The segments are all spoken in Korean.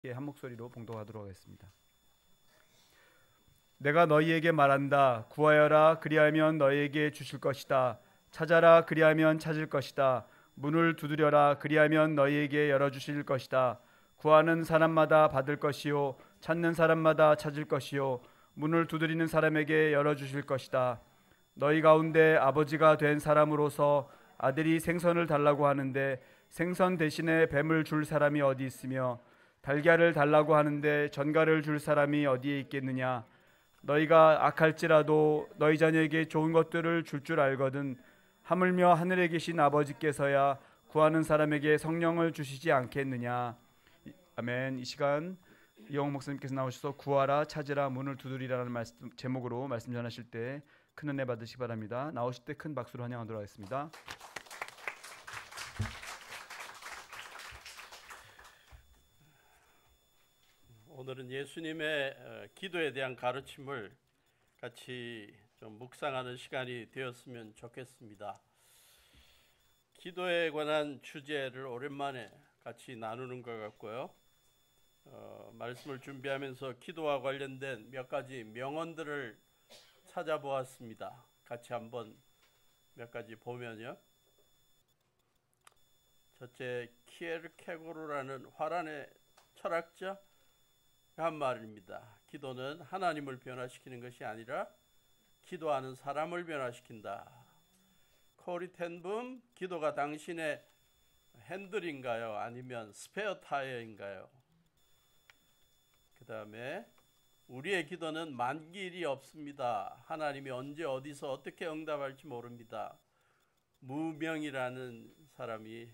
한 목소리로 봉독하도록 하겠습니다. 내가 너희에게 말한다. 구하여라. 그리하면 너희에게 주실 것이다. 찾아라. 그리하면 찾을 것이다. 문을 두드려라. 그리하면 너희에게 열어주실 것이다. 구하는 사람마다 받을 것이요 찾는 사람마다 찾을 것이요 문을 두드리는 사람에게 열어주실 것이다. 너희 가운데 아버지가 된 사람으로서 아들이 생선을 달라고 하는데 생선 대신에 뱀을 줄 사람이 어디 있으며 달걀을 달라고 하는데 전갈을 줄 사람이 어디에 있겠느냐. 너희가 악할지라도 너희 자녀에게 좋은 것들을 줄 알거든 하물며 하늘에 계신 아버지께서야 구하는 사람에게 성령을 주시지 않겠느냐. 아멘. 이 시간 이영호 목사님께서 나오셔서 구하라 찾으라 문을 두드리라는 제목으로 말씀 전하실 때 큰 은혜 받으시기 바랍니다. 나오실 때 큰 박수로 환영하도록 하겠습니다. 오늘은 예수님의 기도에 대한 가르침을 같이 좀 묵상하는 시간이 되었으면 좋겠습니다. 기도에 관한 주제를 오랜만에 같이 나누는 것 같고요. 말씀을 준비하면서 기도와 관련된 몇 가지 명언들을 찾아보았습니다. 같이 한번 몇 가지 보면요. 첫째, 키에르케고르라는 화란의 철학자 한 말입니다. 기도는 하나님을 변화시키는 것이 아니라 기도하는 사람을 변화시킨다. 코리 텐붐, 기도가 당신의 핸들인가요? 아니면 스페어 타이어인가요? 그 다음에 우리의 기도는 만기일이 없습니다. 하나님이 언제 어디서 어떻게 응답할지 모릅니다. 무명이라는 사람이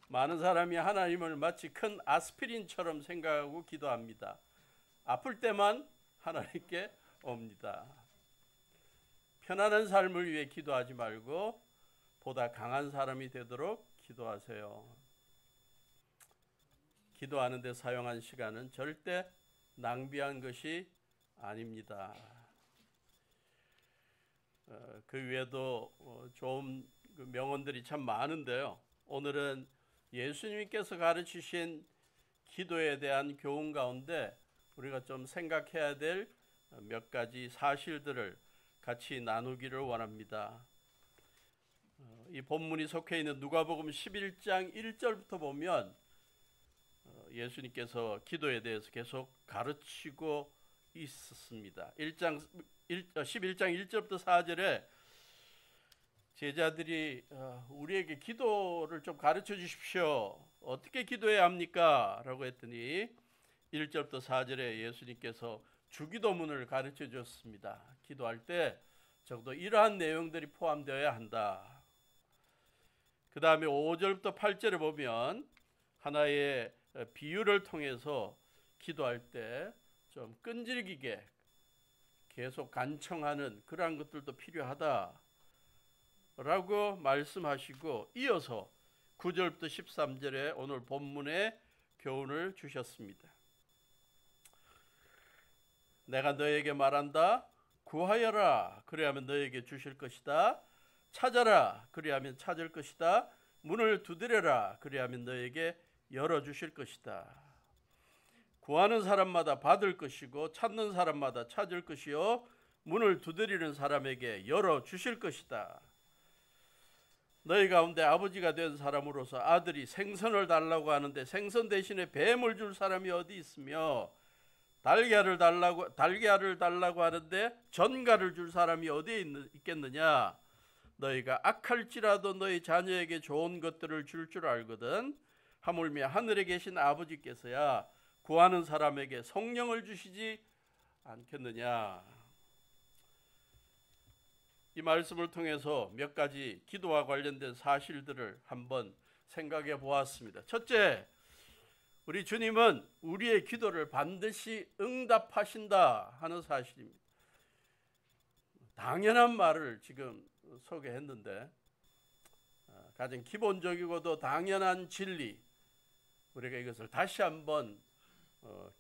많은 사람이 하나님을 마치 큰 아스피린처럼 생각하고 기도합니다. 아플 때만 하나님께 옵니다. 편안한 삶을 위해 기도하지 말고 보다 강한 사람이 되도록 기도하세요. 기도하는 데 사용한 시간은 절대 낭비한 것이 아닙니다. 그 외에도 좋은 명언들이 참 많은데요. 오늘은 예수님께서 가르치신 기도에 대한 교훈 가운데 우리가 좀 생각해야 될 몇 가지 사실들을 같이 나누기를 원합니다. 이 본문이 속해 있는 누가복음 11장 1절부터 보면 예수님께서 기도에 대해서 계속 가르치고 있었습니다. 11장 1절부터 4절에 제자들이 우리에게 기도를 좀 가르쳐 주십시오. 어떻게 기도해야 합니까? 라고 했더니 1절부터 4절에 예수님께서 주기도문을 가르쳐 주셨습니다. 기도할 때 적어도 이러한 내용들이 포함되어야 한다. 그 다음에 5절부터 8절에 보면 하나의 비유를 통해서 기도할 때 좀 끈질기게 계속 간청하는 그러한 것들도 필요하다 라고 말씀하시고 이어서 9절부터 13절에 오늘 본문의 교훈을 주셨습니다. 내가 너에게 말한다. 구하여라. 그리하면 너에게 주실 것이다. 찾아라. 그리하면 찾을 것이다. 문을 두드려라. 그리하면 너에게 열어주실 것이다. 구하는 사람마다 받을 것이고 찾는 사람마다 찾을 것이요 문을 두드리는 사람에게 열어주실 것이다. 너희 가운데 아버지가 된 사람으로서 아들이 생선을 달라고 하는데 생선 대신에 뱀을 줄 사람이 어디 있으며 달걀을 달라고 하는데 전갈을 줄 사람이 어디에 있겠느냐. 너희가 악할지라도 너희 자녀에게 좋은 것들을 줄 알거든 하물며 하늘에 계신 아버지께서야 구하는 사람에게 성령을 주시지 않겠느냐. 이 말씀을 통해서 몇 가지 기도와 관련된 사실들을 한번 생각해 보았습니다. 첫째, 우리 주님은 우리의 기도를 반드시 응답하신다 하는 사실입니다. 당연한 말을 지금 소개했는데 가장 기본적이고도 당연한 진리, 우리가 이것을 다시 한번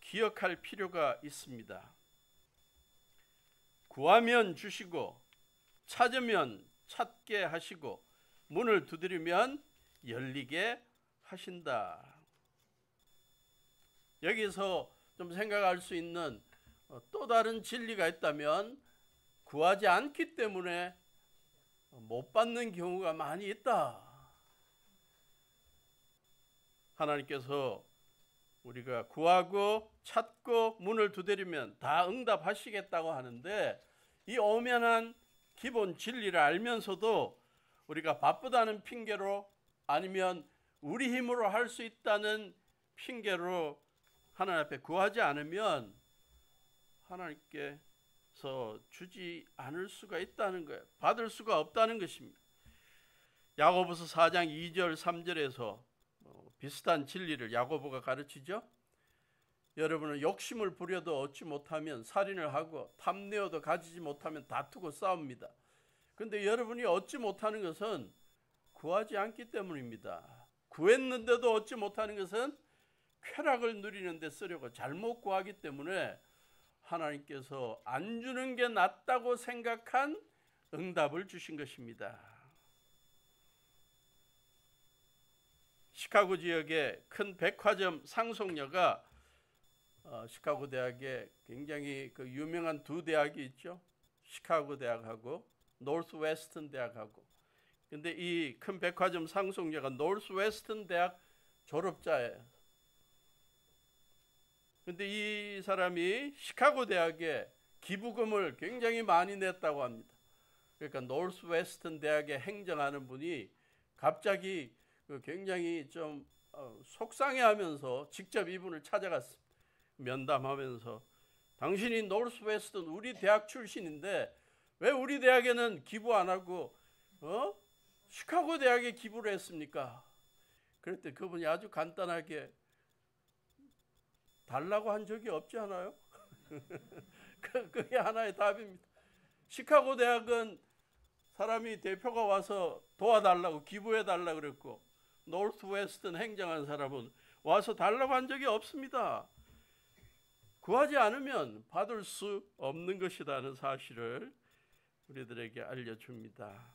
기억할 필요가 있습니다. 구하면 주시고 찾으면 찾게 하시고 문을 두드리면 열리게 하신다. 여기서 좀 생각할 수 있는 또 다른 진리가 있다면, 구하지 않기 때문에 못 받는 경우가 많이 있다. 하나님께서 우리가 구하고 찾고 문을 두드리면 다 응답하시겠다고 하는데, 이 엄연한 기본 진리를 알면서도 우리가 바쁘다는 핑계로, 아니면 우리 힘으로 할 수 있다는 핑계로 하나님 앞에 구하지 않으면 하나님께서 주지 않을 수가 있다는 거예요. 받을 수가 없다는 것입니다. 야고보서 4장 2절 3절에서 비슷한 진리를 야고보가 가르치죠. 여러분은 욕심을 부려도 얻지 못하면 살인을 하고, 탐내어도 가지지 못하면 다투고 싸웁니다. 그런데 여러분이 얻지 못하는 것은 구하지 않기 때문입니다. 구했는데도 얻지 못하는 것은 쾌락을 누리는 데 쓰려고 잘못 구하기 때문에 하나님께서 안 주는 게 낫다고 생각한 응답을 주신 것입니다. 시카고 지역의 큰 백화점 상속녀가 시카고 대학에 굉장히 그 유명한 두 대학이 있죠. 시카고 대학하고 노스웨스턴 대학하고. 근데 이 큰 백화점 상속녀가 노스웨스턴 대학 졸업자예요. 근데 이 사람이 시카고 대학에 기부금을 굉장히 많이 냈다고 합니다. 그러니까 노스웨스턴 대학에 행정하는 분이 갑자기 굉장히 좀 속상해하면서 직접 이분을 찾아갔습니다. 면담하면서, 당신이 노스웨스턴 우리 대학 출신인데 왜 우리 대학에는 기부 안 하고 시카고 대학에 기부를 했습니까? 그랬더니 그분이 아주 간단하게, 달라고 한 적이 없지 않아요? 그게 하나의 답입니다. 시카고 대학은 사람이 대표가 와서 도와달라고, 기부해달라고 그랬고, 노스웨스턴 행정하는 사람은 와서 달라고 한 적이 없습니다. 구하지 않으면 받을 수 없는 것이라는 사실을 우리들에게 알려줍니다.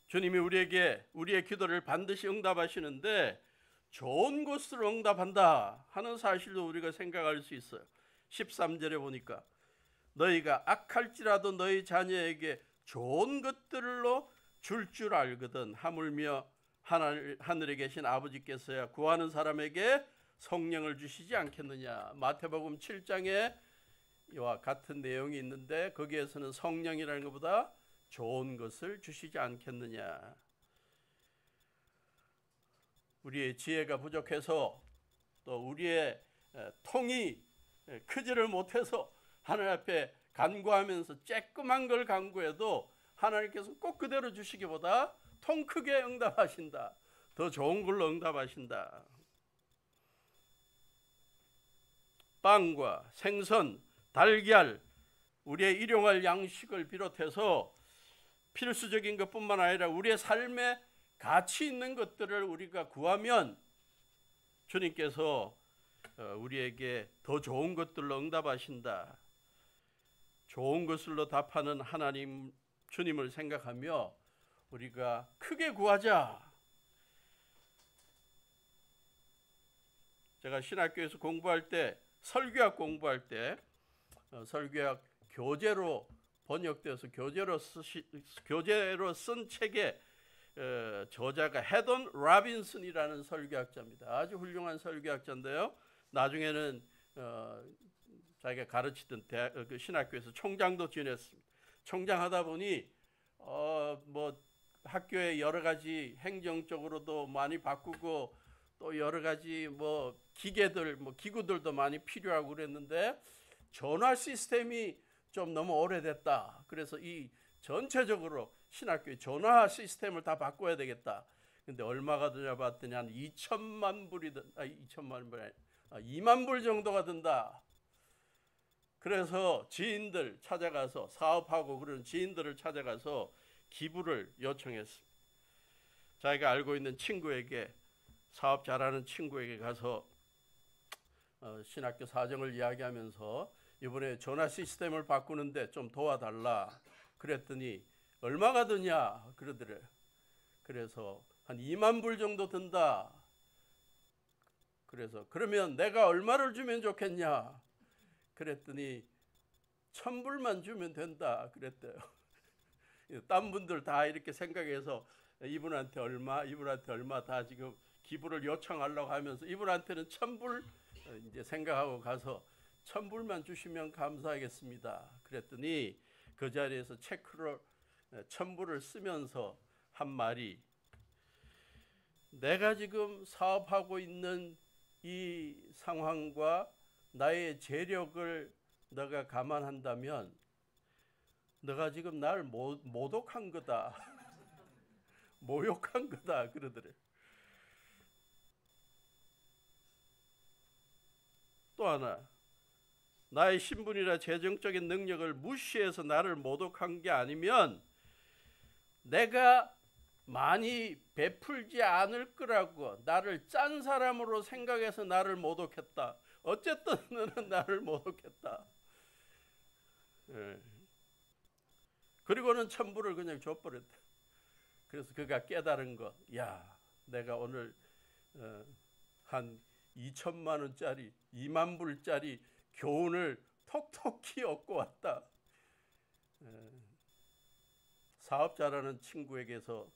주님이 우리에게 우리의 기도를 반드시 응답하시는데 좋은 것으로 응답한다 하는 사실도 우리가 생각할 수 있어요. 13절에 보니까 너희가 악할지라도 너희 자녀에게 좋은 것들로 줄 알거든 하물며 하늘에 계신 아버지께서야 구하는 사람에게 성령을 주시지 않겠느냐. 마태복음 7장에 이와 같은 내용이 있는데 거기에서는 성령이라는 것보다 좋은 것을 주시지 않겠느냐. 우리의 지혜가 부족해서 또 우리의 통이 크지를 못해서 하나님 앞에 간구하면서 쬐끄만 걸 간구해도 하나님께서 꼭 그대로 주시기보다 통 크게 응답하신다. 더 좋은 걸로 응답하신다. 빵과 생선, 달걀, 우리의 일용할 양식을 비롯해서 필수적인 것뿐만 아니라 우리의 삶에 가치 있는 것들을 우리가 구하면 주님께서 우리에게 더 좋은 것들로 응답하신다. 좋은 것으로 답하는 하나님, 주님을 생각하며 우리가 크게 구하자. 제가 신학교에서 공부할 때, 설교학 공부할 때 설교학 교재로 번역되어서 교재로 쓴 책의 저자가 헤던 라빈슨이라는 설교학자입니다. 아주 훌륭한 설교학자인데요. 나중에는 자기가 가르치던 그 신학교에서 총장도 지냈습니다. 총장하다 보니 뭐 학교에 여러 가지 행정적으로도 많이 바꾸고 또 여러 가지 뭐 기계들, 뭐 기구들도 많이 필요하고 그랬는데 전화 시스템이 좀 너무 오래됐다. 그래서 이 전체적으로 신학교의 전화 시스템을 다 바꿔야 되겠다. 근데 얼마가 드냐 봤더니 한 2천만 불이 2만 불 정도가 든다. 그래서 지인들 찾아가서, 사업하고 그런 지인들을 찾아가서 기부를 요청했습니다. 자기가 알고 있는 친구에게, 사업 잘하는 친구에게 가서 신학교 사정을 이야기하면서 이번에 전화 시스템을 바꾸는데 좀 도와달라 그랬더니 얼마가 드냐 그러더래요. 그래서 한 2만 불 정도 든다. 그래서 그러면 내가 얼마를 주면 좋겠냐? 그랬더니 1,000불만 주면 된다 그랬대요. 딴 분들 다 이렇게 생각해서 이분한테 얼마 다 지금 기부를 요청하려고 하면서 이분한테는 1,000불 이제 생각하고 가서 1,000불만 주시면 감사하겠습니다. 그랬더니 그 자리에서 체크를 1,000불을 쓰면서 한 말이, 내가 지금 사업하고 있는 이 상황과 나의 재력을 너가 감안한다면 너가 지금 날 모독한 거다. 모욕한 거다 그러더래. 또 하나, 나의 신분이나 재정적인 능력을 무시해서 나를 모독한 게 아니면 내가 많이 베풀지 않을 거라고 나를 짠 사람으로 생각해서 나를 모독했다. 어쨌든 너는 나를 모독했다. 그리고는 1,000불을 그냥 줘버렸다. 그래서 그가 깨달은 것, 야, 내가 오늘 한 2천만 원짜리 2만 불짜리 교훈을 톡톡히 얻고 왔다. 사업자라는 친구에게서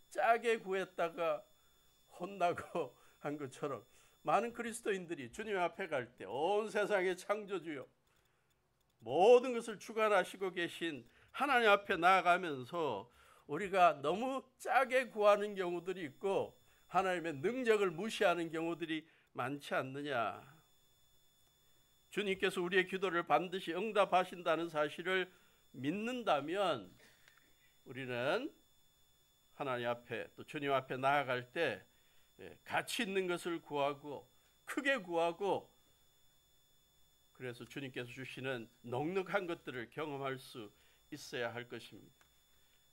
짜게 구했다가 혼나고 한 것처럼 많은 그리스도인들이 주님 앞에 갈 때 온 세상의 창조주요 모든 것을 주관하시고 계신 하나님 앞에 나아가면서 우리가 너무 짜게 구하는 경우들이 있고 하나님의 능력을 무시하는 경우들이 많지 않느냐. 주님께서 우리의 기도를 반드시 응답하신다는 사실을 믿는다면 우리는 하나님 앞에 또 주님 앞에 나아갈 때 가치 있는 것을 구하고 크게 구하고, 그래서 주님께서 주시는 넉넉한 것들을 경험할 수 있어야 할 것입니다.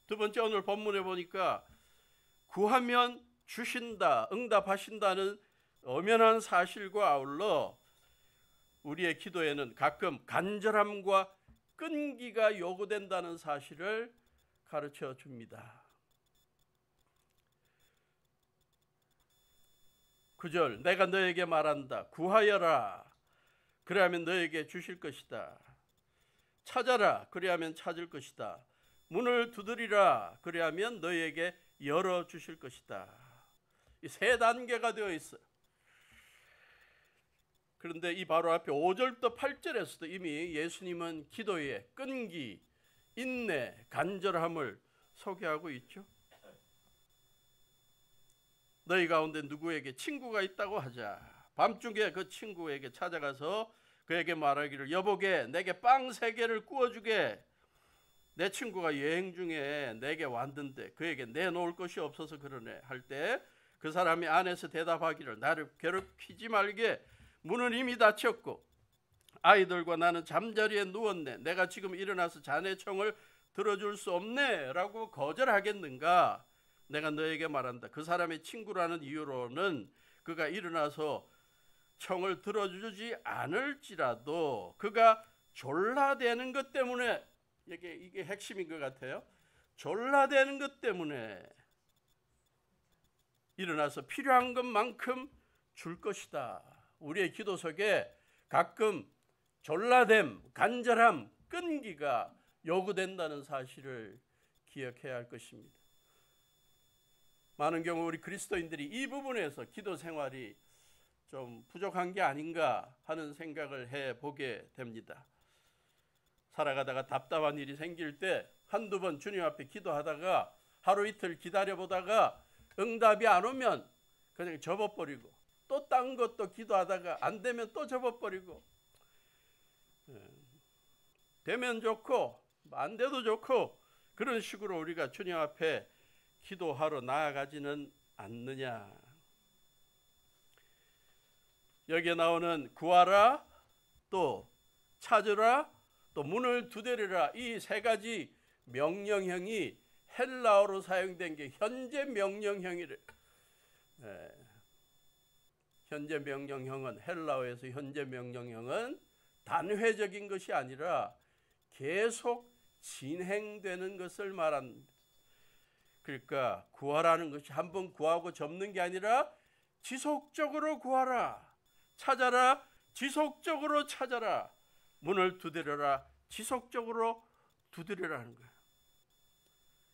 두 번째, 오늘 본문에 보니까 구하면 주신다, 응답하신다는 엄연한 사실과 아울러 우리의 기도에는 가끔 간절함과 끈기가 요구된다는 사실을 가르쳐 줍니다. 9절, 내가 너에게 말한다. 구하여라. 그리하면 너에게 주실 것이다. 찾아라. 그리하면 찾을 것이다. 문을 두드리라. 그리하면 너에게 열어주실 것이다. 이 세 단계가 되어 있어요. 그런데 이 바로 앞에 5절부터 8절에서도 이미 예수님은 기도의 끈기, 인내, 간절함을 소개하고 있죠. 너희 가운데 누구에게 친구가 있다고 하자. 밤중에 그 친구에게 찾아가서 그에게 말하기를, 여보게 내게 빵 3개를 구워주게. 내 친구가 여행 중에 내게 왔는데 그에게 내놓을 것이 없어서 그러네 할 때 그 사람이 안에서 대답하기를, 나를 괴롭히지 말게. 문은 이미 닫혔고 아이들과 나는 잠자리에 누웠네. 내가 지금 일어나서 자네 청을 들어줄 수 없네 라고 거절하겠는가? 내가 너에게 말한다. 그 사람의 친구라는 이유로는 그가 일어나서 청을 들어주지 않을지라도 그가 졸라대는 것 때문에, 이게 핵심인 것 같아요. 졸라대는 것 때문에 일어나서 필요한 것만큼 줄 것이다. 우리의 기도 속에 가끔 졸라됨, 간절함, 끈기가 요구된다는 사실을 기억해야 할 것입니다. 많은 경우 우리 그리스도인들이 이 부분에서 기도 생활이 좀 부족한 게 아닌가 하는 생각을 해보게 됩니다. 살아가다가 답답한 일이 생길 때 한두 번 주님 앞에 기도하다가 하루 이틀 기다려보다가 응답이 안 오면 그냥 접어버리고, 또 딴 것도 기도하다가 안 되면 또 접어버리고, 되면 좋고 안 돼도 좋고 그런 식으로 우리가 주님 앞에 기도하러 나아가지는 않느냐. 여기에 나오는 구하라, 또 찾으라, 또 문을 두드리라, 이 세 가지 명령형이 헬라어로 사용된 게 현재 명령형이래. 현재 명령형은, 헬라어에서 현재 명령형은 단회적인 것이 아니라 계속 진행되는 것을 말합니다. 그러니까 구하라는 것이 한번 구하고 접는 게 아니라 지속적으로 구하라. 찾아라. 지속적으로 찾아라. 문을 두드려라. 지속적으로 두드리라는 거예요.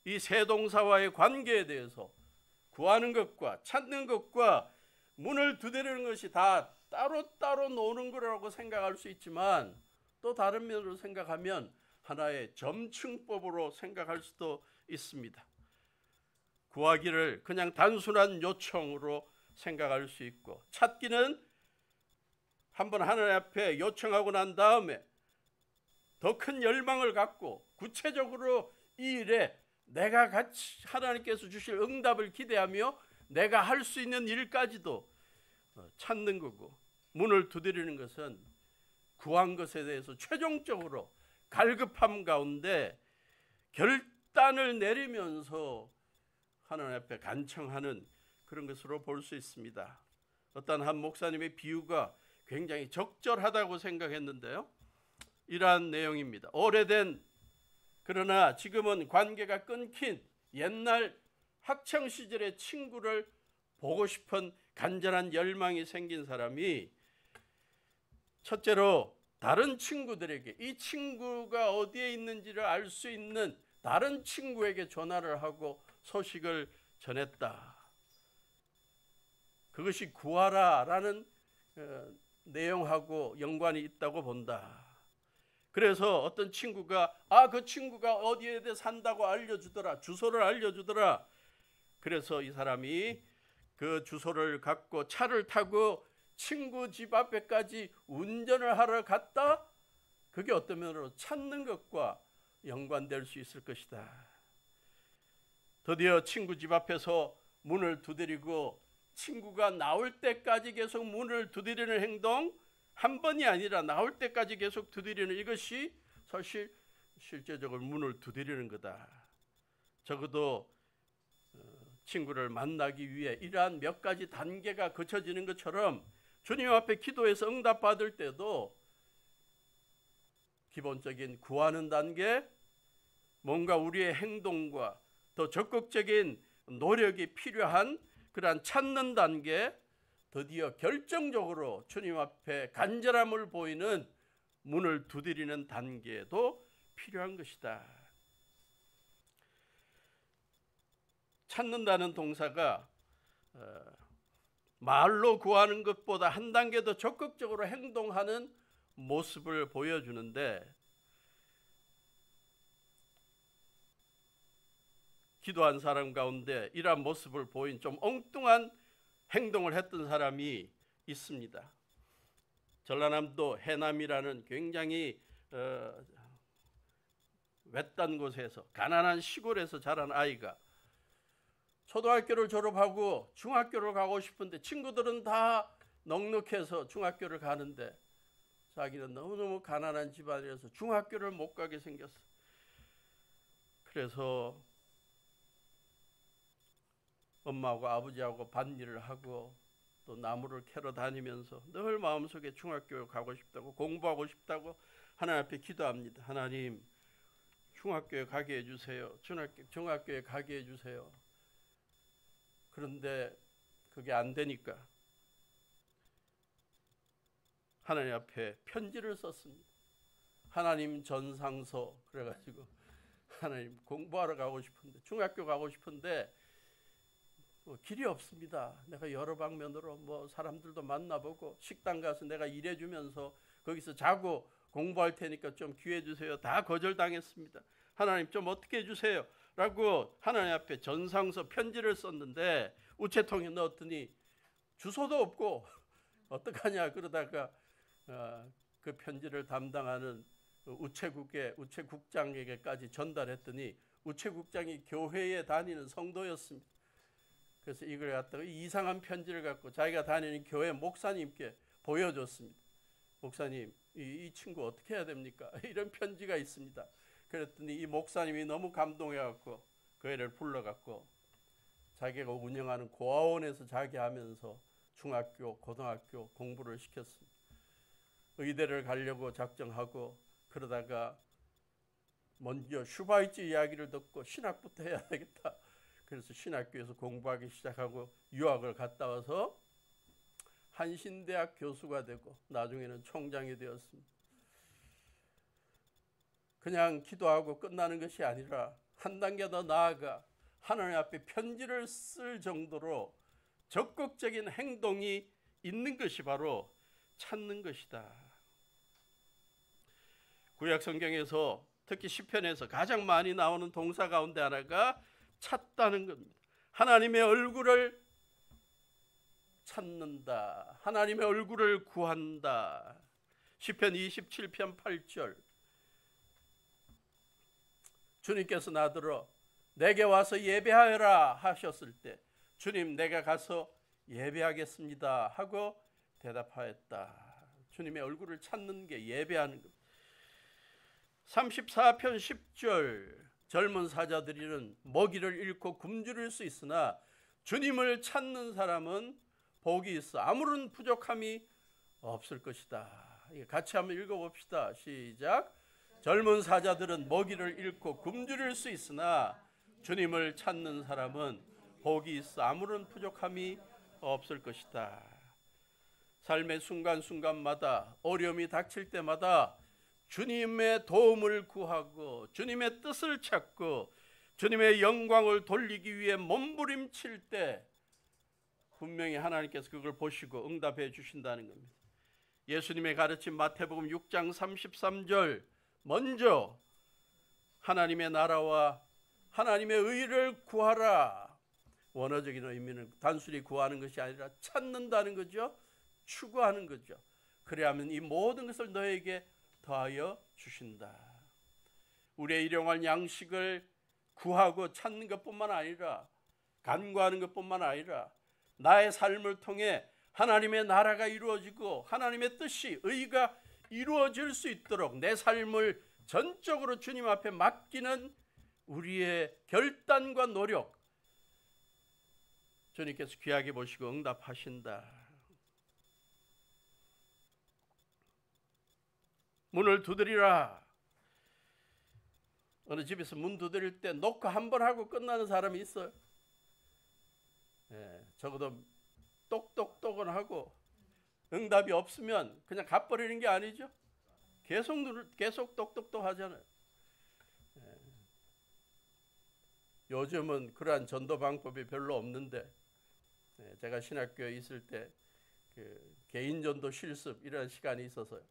이 세 동사와의 관계에 대해서 구하는 것과 찾는 것과 문을 두드리는 것이 다 따로따로 노는 거라고 생각할 수 있지만, 또 다른 면으로 생각하면 하나의 점층법으로 생각할 수도 있습니다. 구하기를 그냥 단순한 요청으로 생각할 수 있고, 찾기는 한번 하나님 앞에 요청하고 난 다음에 더 큰 열망을 갖고 구체적으로 이 일에 내가 같이 하나님께서 주실 응답을 기대하며 내가 할 수 있는 일까지도 찾는 거고, 문을 두드리는 것은 구한 것에 대해서 최종적으로 갈급함 가운데 결단을 내리면서 하나님 앞에 간청하는 그런 것으로 볼 수 있습니다. 어떤 한 목사님의 비유가 굉장히 적절하다고 생각했는데요, 이러한 내용입니다. 오래된, 그러나 지금은 관계가 끊긴 옛날 학창 시절의 친구를 보고 싶은 간절한 열망이 생긴 사람이 첫째로 다른 친구들에게 이 친구가 어디에 있는지를 알 수 있는 다른 친구에게 전화를 하고 소식을 전했다. 그것이 구하라라는 내용하고 연관이 있다고 본다. 그래서 어떤 친구가 그 친구가 어디에 산다고 알려주더라. 주소를 알려주더라. 그래서 이 사람이 그 주소를 갖고 차를 타고 친구 집 앞에까지 운전을 하러 갔다. 그게 어떤 면으로 찾는 것과 연관될 수 있을 것이다. 드디어 친구 집 앞에서 문을 두드리고 친구가 나올 때까지 계속 문을 두드리는 행동, 한 번이 아니라 나올 때까지 계속 두드리는 이것이 사실 실제적으로 문을 두드리는 거다. 적어도 친구를 만나기 위해 이러한 몇 가지 단계가 거쳐지는 것처럼 주님 앞에 기도해서 응답받을 때도 기본적인 구하는 단계, 뭔가 우리의 행동과 더 적극적인 노력이 필요한 그러한 찾는 단계, 드디어 결정적으로 주님 앞에 간절함을 보이는 문을 두드리는 단계도 필요한 것이다. 찾는다는 동사가 말로 구하는 것보다 한 단계 더 적극적으로 행동하는 모습을 보여주는데, 기도한 사람 가운데 이러한 모습을 보인 좀 엉뚱한 행동을 했던 사람이 있습니다. 전라남도 해남이라는 굉장히 외딴 곳에서, 가난한 시골에서 자란 아이가 초등학교를 졸업하고 중학교를 가고 싶은데 친구들은 다 넉넉해서 중학교를 가는데 자기는 너무너무 가난한 집안이라서 중학교를 못 가게 생겼어. 그래서 엄마하고 아버지하고 밭일을 하고 또 나무를 캐러 다니면서 늘 마음속에 중학교 가고 싶다고, 공부하고 싶다고 하나님 앞에 기도합니다. 하나님, 중학교에 가게 해주세요. 중학교에 가게 해주세요. 그런데 그게 안 되니까 하나님 앞에 편지를 썼습니다. 하나님 전상서. 그래가지고 하나님, 공부하러 가고 싶은데, 중학교 가고 싶은데 길이 없습니다. 내가 여러 방면으로 사람들도 만나보고 식당 가서 내가 일해주면서 거기서 자고 공부할 테니까 좀 기회 주세요. 다 거절당했습니다. 하나님 좀 어떻게 해주세요 라고 하나님 앞에 전상서 편지를 썼는데 우체통에 넣었더니 주소도 없고 어떡하냐 그러다가 그 편지를 담당하는 우체국장에게까지 전달했더니 우체국장이 교회에 다니는 성도였습니다. 그래서 이걸 갖다가 이상한 편지를 갖고 자기가 다니는 교회 목사님께 보여줬습니다. 목사님, 이 친구 어떻게 해야 됩니까? 이런 편지가 있습니다. 그랬더니 이 목사님이 너무 감동해갖고 그 애를 불러갖고 자기가 운영하는 고아원에서 자기 하면서 중학교, 고등학교 공부를 시켰습니다. 의대를 가려고 작정하고 그러다가 먼저 슈바이츠 이야기를 듣고 신학부터 해야 되겠다. 그래서 신학교에서 공부하기 시작하고 유학을 갔다 와서 한신대학 교수가 되고 나중에는 총장이 되었습니다. 그냥 기도하고 끝나는 것이 아니라 한 단계 더 나아가 하나님 앞에 편지를 쓸 정도로 적극적인 행동이 있는 것이 바로 찾는 것이다. 구약 성경에서 특히 시편에서 가장 많이 나오는 동사 가운데 하나가 찾다는 겁니다. 하나님의 얼굴을 찾는다. 하나님의 얼굴을 구한다. 시편 27편 8절. 주님께서 나더러 내게 와서 예배하여라 하셨을 때 주님 내가 가서 예배하겠습니다 하고 대답하였다. 주님의 얼굴을 찾는 게 예배하는 겁니다. 34편 10절. 젊은 사자들이는 먹이를 잃고 굶주릴 수 있으나 주님을 찾는 사람은 복이 있어 아무런 부족함이 없을 것이다. 같이 한번 읽어봅시다. 시작. 젊은 사자들은 먹이를 잃고 굶주릴 수 있으나 주님을 찾는 사람은 복이 있어 아무런 부족함이 없을 것이다. 삶의 순간순간마다 어려움이 닥칠 때마다 주님의 도움을 구하고 주님의 뜻을 찾고 주님의 영광을 돌리기 위해 몸부림칠 때 분명히 하나님께서 그걸 보시고 응답해 주신다는 겁니다. 예수님의 가르침 마태복음 6장 33절. 먼저 하나님의 나라와 하나님의 의를 구하라. 원어적인 의미는 단순히 구하는 것이 아니라 찾는다는 거죠. 추구하는 거죠. 그래야만 이 모든 것을 너에게 더하여 주신다. 우리의 일용할 양식을 구하고 찾는 것뿐만 아니라 간구하는 것뿐만 아니라 나의 삶을 통해 하나님의 나라가 이루어지고 하나님의 뜻이 의가 이루어질 수 있도록 내 삶을 전적으로 주님 앞에 맡기는 우리의 결단과 노력 주님께서 귀하게 보시고 응답하신다. 문을 두드리라. 어느 집에서 문 두드릴 때 노크 한 번 하고 끝나는 사람이 있어요. 적어도 똑똑똑은 하고 응답이 없으면 그냥 가버리는 게 아니죠. 계속 똑똑똑 하잖아요. 요즘은 그러한 전도 방법이 별로 없는데 제가 신학교에 있을 때 그 개인 전도 실습 이런 시간이 있어서요.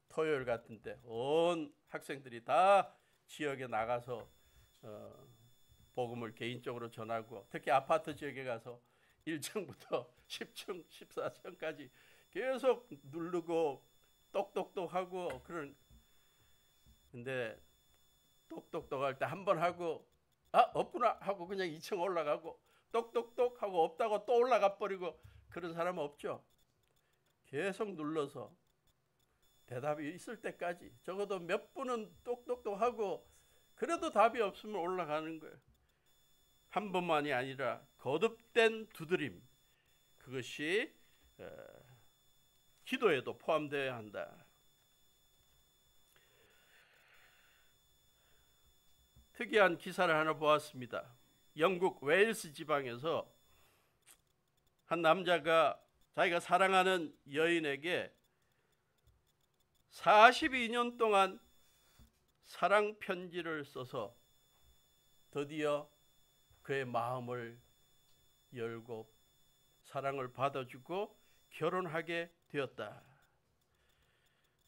토요일 같은 때 온 학생들이 다 지역에 나가서 복음을 개인적으로 전하고 특히 아파트 지역에 가서 1층부터 10층, 14층까지 계속 누르고 똑똑똑하고 그런. 근데 똑똑똑 할 때 한 번 하고 없구나 하고 그냥 2층 올라가고 똑똑똑 하고 없다고 또 올라가 버리고 그런 사람은 없죠. 계속 눌러서 대답이 있을 때까지 적어도 몇 분은 똑똑똑 하고 그래도 답이 없으면 올라가는 거예요. 한 번만이 아니라 거듭된 두드림, 그것이 기도에도 포함되어야 한다. 특이한 기사를 하나 보았습니다. 영국 웨일스 지방에서 한 남자가 자기가 사랑하는 여인에게 42년 동안 사랑 편지를 써서 드디어 그의 마음을 열고 사랑을 받아주고 결혼하게 되었다.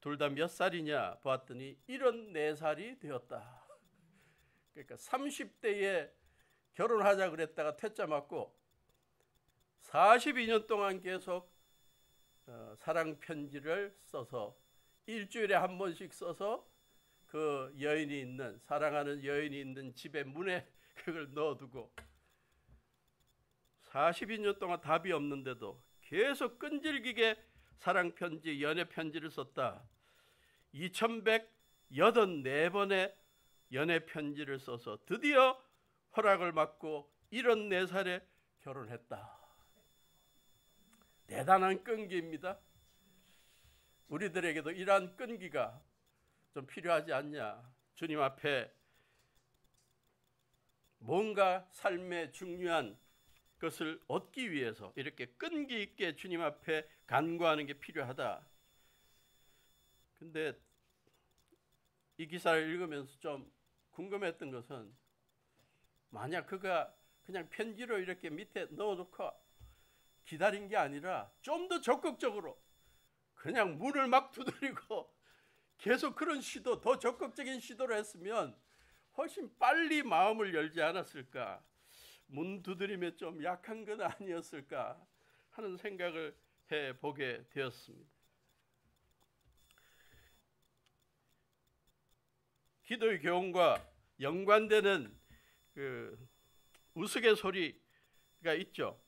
둘 다 몇 살이냐 봤더니 74살이 되었다. 그러니까 30대에 결혼하자 그랬다가 퇴짜 맞고 42년 동안 계속 사랑 편지를 써서 일주일에 한 번씩 써서 그 여인이 있는 사랑하는 여인이 있는 집의 문에 그걸 넣어두고 42년 동안 답이 없는데도 계속 끈질기게 사랑 편지, 연애 편지를 썼다. 2184번의 연애 편지를 써서 드디어 허락을 받고 74살에 결혼했다. 대단한 끈기입니다. 우리들에게도 이러한 끈기가 좀 필요하지 않냐. 주님 앞에 뭔가 삶의 중요한 것을 얻기 위해서 이렇게 끈기 있게 주님 앞에 간구하는 게 필요하다. 근데 이 기사를 읽으면서 좀 궁금했던 것은, 만약 그가 그냥 편지로 이렇게 밑에 넣어놓고 기다린 게 아니라 좀 더 적극적으로 그냥 문을 막 두드리고 계속 그런 시도, 더 적극적인 시도를 했으면 훨씬 빨리 마음을 열지 않았을까, 문 두드림에 좀 약한 건 아니었을까 하는 생각을 해보게 되었습니다. 기도의 교훈과 연관되는 그 우스갯소리가 있죠.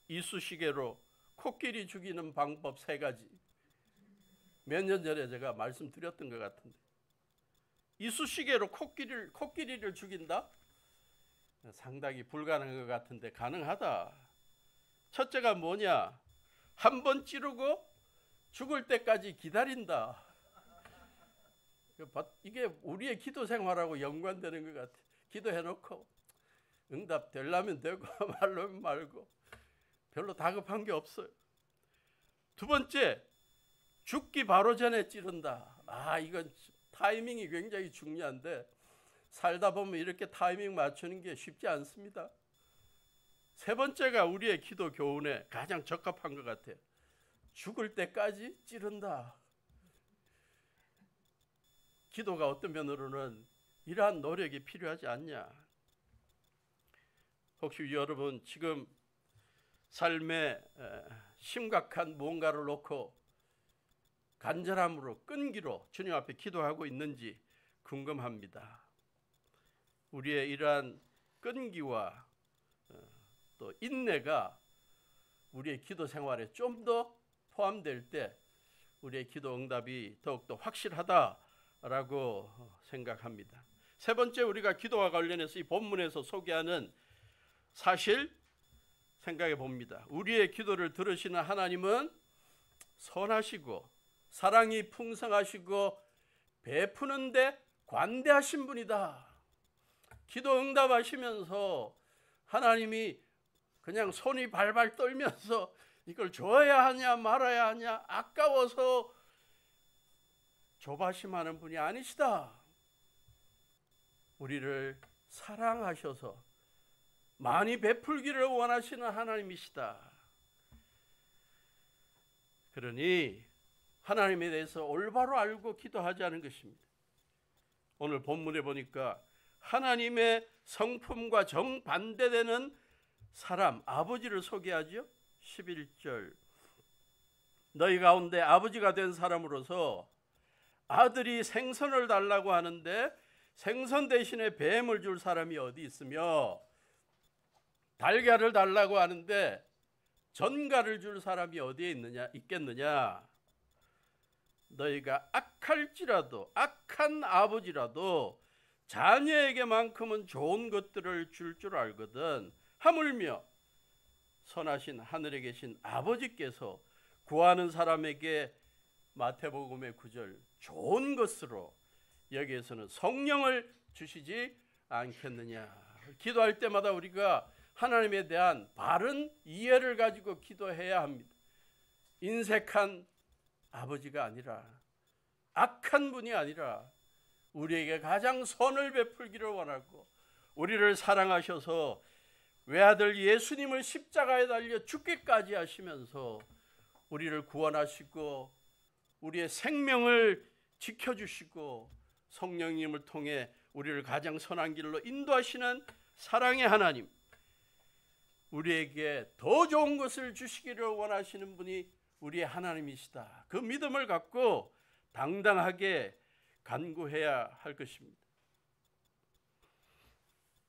이쑤시개로 코끼리 죽이는 방법 3가지. 몇 년 전에 제가 말씀드렸던 것 같은데, 이쑤시개로 코끼리를 죽인다? 상당히 불가능한 것 같은데 가능하다. 첫째가 뭐냐? 한 번 찌르고 죽을 때까지 기다린다. 이게 우리의 기도 생활하고 연관되는 것 같아. 기도해놓고 응답 되려면 되고 말려면 말고 별로 다급한 게 없어요. 두 번째, 죽기 바로 전에 찌른다. 이건 타이밍이 굉장히 중요한데 살다 보면 이렇게 타이밍 맞추는 게 쉽지 않습니다. 세 번째가 우리의 기도 교훈에 가장 적합한 것 같아요. 죽을 때까지 찌른다. 기도가 어떤 면으로는 이러한 노력이 필요하지 않냐. 혹시 여러분 지금 삶에 심각한 뭔가를 놓고 간절함으로 끈기로 주님 앞에 기도하고 있는지 궁금합니다. 우리의 이러한 끈기와 또 인내가 우리의 기도 생활에 좀 더 포함될 때 우리의 기도 응답이 더욱더 확실하다라고 생각합니다. 세 번째, 우리가 기도와 관련해서 이 본문에서 소개하는 사실 생각해 봅니다. 우리의 기도를 들으시는 하나님은 선하시고 사랑이 풍성하시고 베푸는데 관대하신 분이다. 기도 응답하시면서 하나님이 그냥 손이 발발 떨면서 이걸 줘야 하냐 말아야 하냐 아까워서 조바심하는 분이 아니시다. 우리를 사랑하셔서 많이 베풀기를 원하시는 하나님이시다. 그러니 하나님에 대해서 올바로 알고 기도하자는 것입니다. 오늘 본문에 보니까 하나님의 성품과 정반대되는 사람, 아버지를 소개하죠. 11절, 너희 가운데 아버지가 된 사람으로서 아들이 생선을 달라고 하는데 생선 대신에 뱀을 줄 사람이 어디 있으며, 달걀을 달라고 하는데 전갈을 줄 사람이 어디에 있겠느냐. 너희가 악할지라도, 악한 아버지라도 자녀에게만큼은 좋은 것들을 줄 줄 알거든. 하물며 선하신 하늘에 계신 아버지께서 구하는 사람에게, 마태복음의 9절, 좋은 것으로 여기에서는 성령을 주시지 않겠느냐. 기도할 때마다 우리가 하나님에 대한 바른 이해를 가지고 기도해야 합니다. 인색한 아버지가 아니라, 악한 분이 아니라 우리에게 가장 선을 베풀기를 원하고 우리를 사랑하셔서 외아들 예수님을 십자가에 달려 죽기까지 하시면서 우리를 구원하시고 우리의 생명을 지켜주시고 성령님을 통해 우리를 가장 선한 길로 인도하시는 사랑의 하나님, 우리에게 더 좋은 것을 주시기를 원하시는 분이 우리의 하나님이시다. 그 믿음을 갖고 당당하게 간구해야 할 것입니다.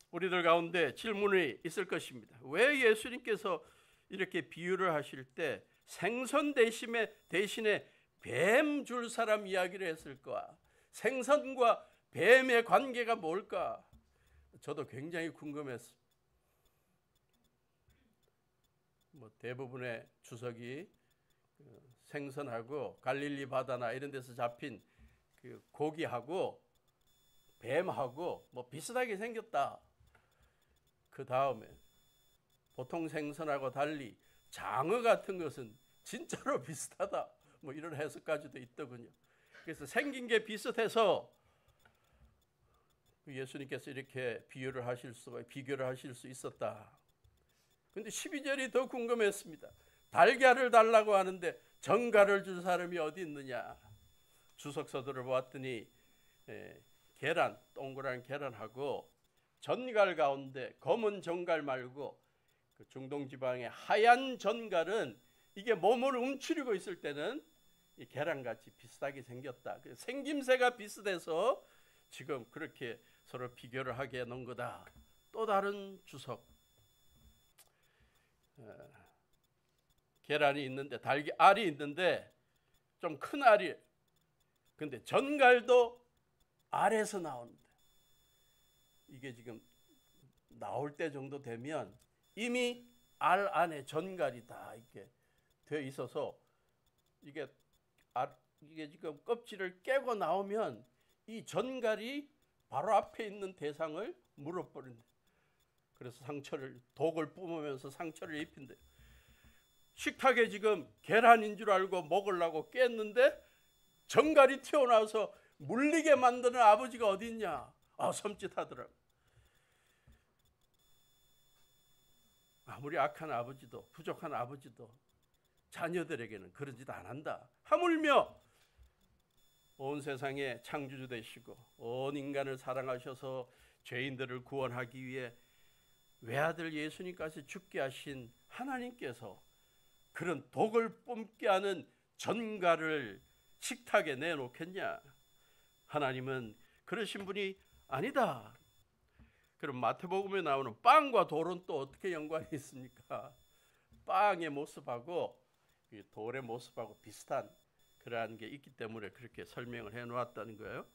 우리들 가운데 질문이 있을 것입니다. 왜 예수님께서 이렇게 비유를 하실 때 생선 대신에 뱀 줄 사람 이야기를 했을까? 생선과 뱀의 관계가 뭘까? 저도 굉장히 궁금했습니다. 대부분의 주석이 생선하고 갈릴리 바다나 이런 데서 잡힌 그 고기하고 뱀하고 비슷하게 생겼다. 그 다음에 보통 생선하고 달리 장어 같은 것은 진짜로 비슷하다, 뭐 이런 해석까지도 있더군요. 그래서 생긴 게 비슷해서 예수님께서 이렇게 비교를 하실 수 있었다. 근데 12절이 더 궁금했습니다. 달걀을 달라고 하는데 전갈을 줄 사람이 어디 있느냐. 주석서들을 보았더니 계란, 동그란 계란하고 전갈 가운데 검은 전갈 말고 그 중동 지방의 하얀 전갈은 이게 몸을 움츠리고 있을 때는 이 계란같이 비슷하게 생겼다. 생김새가 비슷해서 지금 그렇게 서로 비교를 하게 해놓은 거다. 또 다른 주석. 계란이 있는데 알이 있는데 좀 큰 알이. 근데 전갈도 알에서 나오는데 이게 지금 나올 때 정도 되면 이미 알 안에 전갈이 다 이렇게 되어 있어서 이게 지금 껍질을 깨고 나오면 이 전갈이 바로 앞에 있는 대상을 물어버린다. 그래서 독을 뿜으면서 상처를 입힌대. 식탁에 지금 계란인 줄 알고 먹으려고 깼는데 전갈이 튀어나와서 물리게 만드는 아버지가 어디 있냐. 섬찟하더라고. 아무리 악한 아버지도, 부족한 아버지도 자녀들에게는 그런 짓 안 한다. 하물며 온 세상의 창조주 되시고 온 인간을 사랑하셔서 죄인들을 구원하기 위해 외아들 예수님까지 죽게 하신 하나님께서 그런 독을 뿜게 하는 전갈을 식탁에 내놓겠냐. 하나님은 그러신 분이 아니다. 그럼 마태복음에 나오는 빵과 돌은 또 어떻게 연관이 있습니까? 빵의 모습하고 돌의 모습하고 비슷한 그러한 게 있기 때문에 그렇게 설명을 해놓았다는 거예요.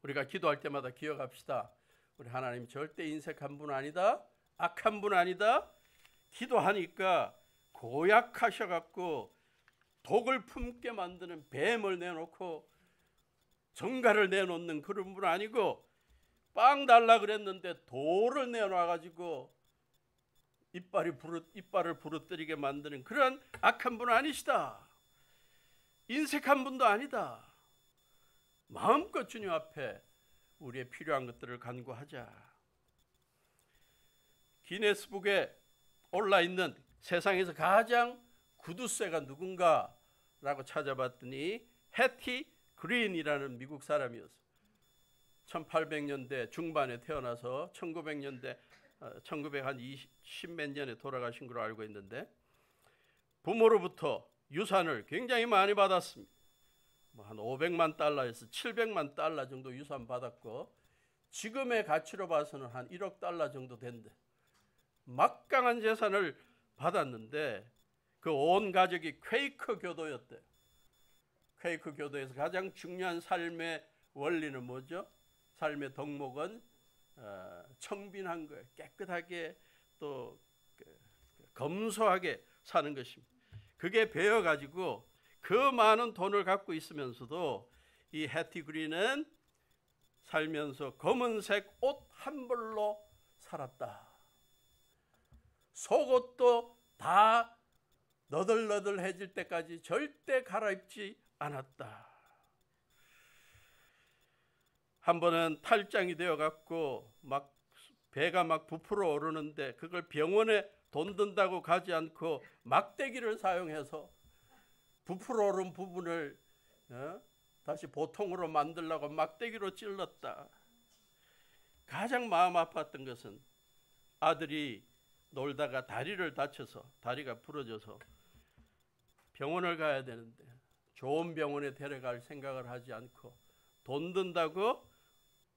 우리가 기도할 때마다 기억합시다. 우리 하나님 절대 인색한 분 아니다. 악한 분 아니다. 기도하니까 고약하셔갖고 독을 품게 만드는 뱀을 내놓고 전갈을 내놓는 그런 분 아니고 빵 달라 그랬는데 돌을 내놔가지고 이빨을 부러뜨리게 만드는 그런 악한 분 아니시다. 인색한 분도 아니다. 마음껏 주님 앞에 우리의 필요한 것들을 간구하자. 기네스북에 올라있는 세상에서 가장 구두쇠가 누군가라고 찾아봤더니 해티 그린이라는 미국 사람이었어요. 1800년대 중반에 태어나서 1900년대 1920몇 년에 돌아가신 걸로 알고 있는데 부모로부터 유산을 굉장히 많이 받았습니다. 한 500만 달러에서 700만 달러 정도 유산 받았고 지금의 가치로 봐서는 한 1억 달러 정도 된대. 막강한 재산을 받았는데 그 온 가족이 퀘이커 교도였대요. 퀘이커 교도에서 가장 중요한 삶의 원리는 뭐죠? 삶의 덕목은 청빈한 거예요. 깨끗하게 또 검소하게 사는 것입니다. 그게 배워가지고 그 많은 돈을 갖고 있으면서도 이 해티 그린은 살면서 검은색 옷 한 벌로 살았다. 속옷도 다 너덜너덜해질 때까지 절대 갈아입지 않았다. 한 번은 탈장이 되어갖고 배가 부풀어 오르는데 그걸 병원에 돈 든다고 가지 않고 막대기를 사용해서 부풀어 오른 부분을 다시 보통으로 만들려고 막대기로 찔렀다. 가장 마음 아팠던 것은 아들이 놀다가 다리를 다쳐서 다리가 부러져서 병원을 가야 되는데 좋은 병원에 데려갈 생각을 하지 않고 돈 든다고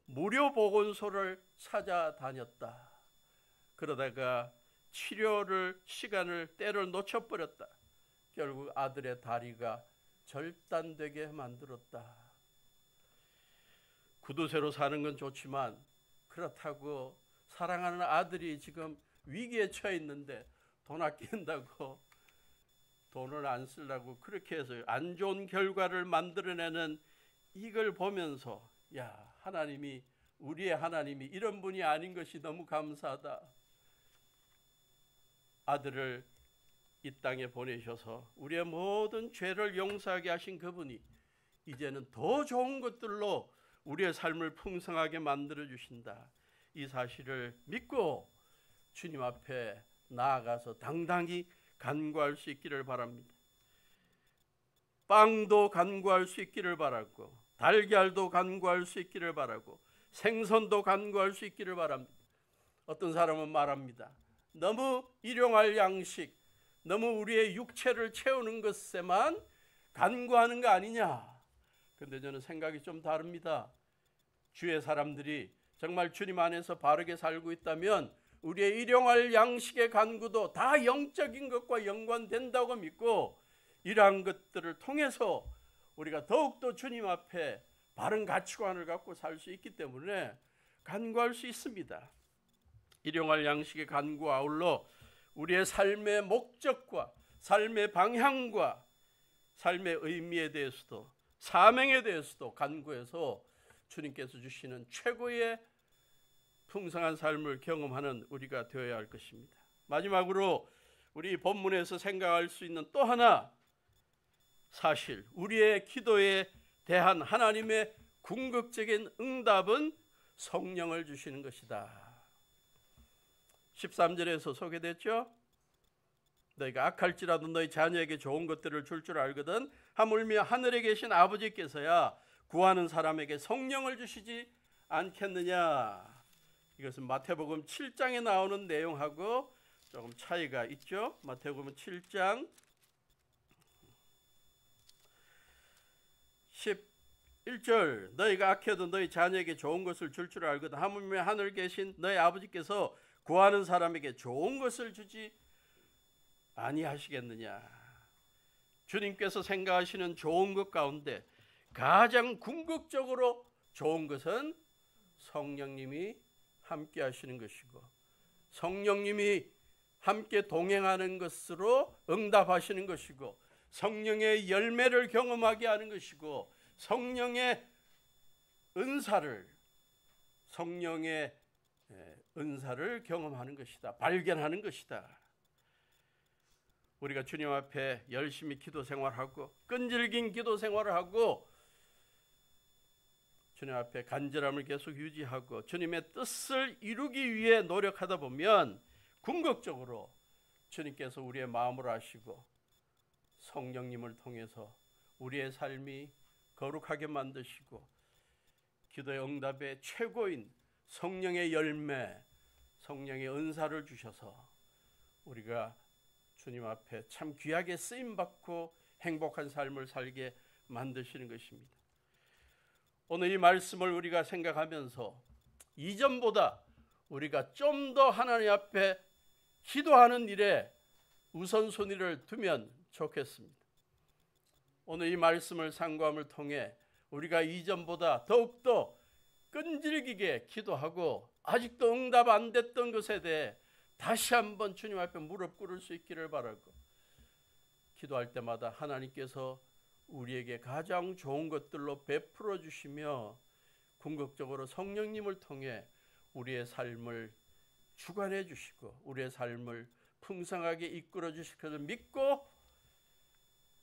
무료 보건소를 찾아다녔다. 그러다가 시간을 놓쳐버렸다. 결국 아들의 다리가 절단되게 만들었다. 구두쇠로 사는 건 좋지만 그렇다고 사랑하는 아들이 지금 위기에 처해 있는데 돈 아낀다고 돈을 안 쓰려고 그렇게 해서 안 좋은 결과를 만들어내는 이걸 보면서 우리의 하나님이 이런 분이 아닌 것이 너무 감사하다. 아들을 이 땅에 보내셔서 우리의 모든 죄를 용서하게 하신 그분이 이제는 더 좋은 것들로 우리의 삶을 풍성하게 만들어 주신다. 이 사실을 믿고 주님 앞에 나아가서 당당히 간구할 수 있기를 바랍니다. 빵도 간구할 수 있기를 바라고, 달걀도 간구할 수 있기를 바라고, 생선도 간구할 수 있기를 바랍니다. 어떤 사람은 말합니다. 너무 일용할 양식, 너무 우리의 육체를 채우는 것에만 간구하는 거 아니냐. 근데 저는 생각이 좀 다릅니다. 주의 사람들이 정말 주님 안에서 바르게 살고 있다면 우리의 일용할 양식의 간구도 다 영적인 것과 연관된다고 믿고, 이러한 것들을 통해서 우리가 더욱더 주님 앞에 바른 가치관을 갖고 살 수 있기 때문에 간구할 수 있습니다. 일용할 양식의 간구와 아울러 우리의 삶의 목적과 삶의 방향과 삶의 의미에 대해서도, 사명에 대해서도 간구해서 주님께서 주시는 최고의 풍성한 삶을 경험하는 우리가 되어야 할 것입니다. 마지막으로 우리 본문에서 생각할 수 있는 또 하나 사실, 우리의 기도에 대한 하나님의 궁극적인 응답은 성령을 주시는 것이다. 13절에서 소개됐죠? 너희가 악할지라도 너희 자녀에게 좋은 것들을 줄 알거든 하물며 하늘에 계신 아버지께서야 구하는 사람에게 성령을 주시지 않겠느냐. 이것은 마태복음 7장에 나오는 내용하고 조금 차이가 있죠. 마태복음 7장 11절 너희가 악해도 너희 자녀에게 좋은 것을 줄 알거든 하물며 하늘 계신 너희 아버지께서 구하는 사람에게 좋은 것을 주지 아니하시겠느냐. 주님께서 생각하시는 좋은 것 가운데 가장 궁극적으로 좋은 것은 성령님이 함께 하시는 것이고, 성령님이 함께 동행하는 것으로 응답하시는 것이고, 성령의 열매를 경험하게 하는 것이고, 성령의 은사를 경험하는 것이다. 발견하는 것이다. 우리가 주님 앞에 열심히 기도 생활하고 끈질긴 기도 생활을 하고 주님 앞에 간절함을 계속 유지하고 주님의 뜻을 이루기 위해 노력하다 보면 궁극적으로 주님께서 우리의 마음을 아시고 성령님을 통해서 우리의 삶이 거룩하게 만드시고 기도의 응답의 최고인 성령의 열매, 성령의 은사를 주셔서 우리가 주님 앞에 참 귀하게 쓰임받고 행복한 삶을 살게 만드시는 것입니다. 오늘 이 말씀을 우리가 생각하면서 이전보다 우리가 좀 더 하나님 앞에 기도하는 일에 우선순위를 두면 좋겠습니다. 오늘 이 말씀을 상고함을 통해 우리가 이전보다 더욱더 끈질기게 기도하고 아직도 응답 안 됐던 것에 대해 다시 한번 주님 앞에 무릎 꿇을 수 있기를 바라고, 기도할 때마다 하나님께서 우리에게 가장 좋은 것들로 베풀어 주시며 궁극적으로 성령님을 통해 우리의 삶을 주관해 주시고 우리의 삶을 풍성하게 이끌어 주실 것을 믿고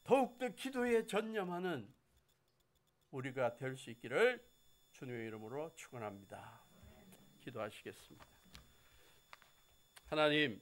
더욱더 기도에 전념하는 우리가 될 수 있기를 주님의 이름으로 축원합니다. 기도하시겠습니다. 하나님,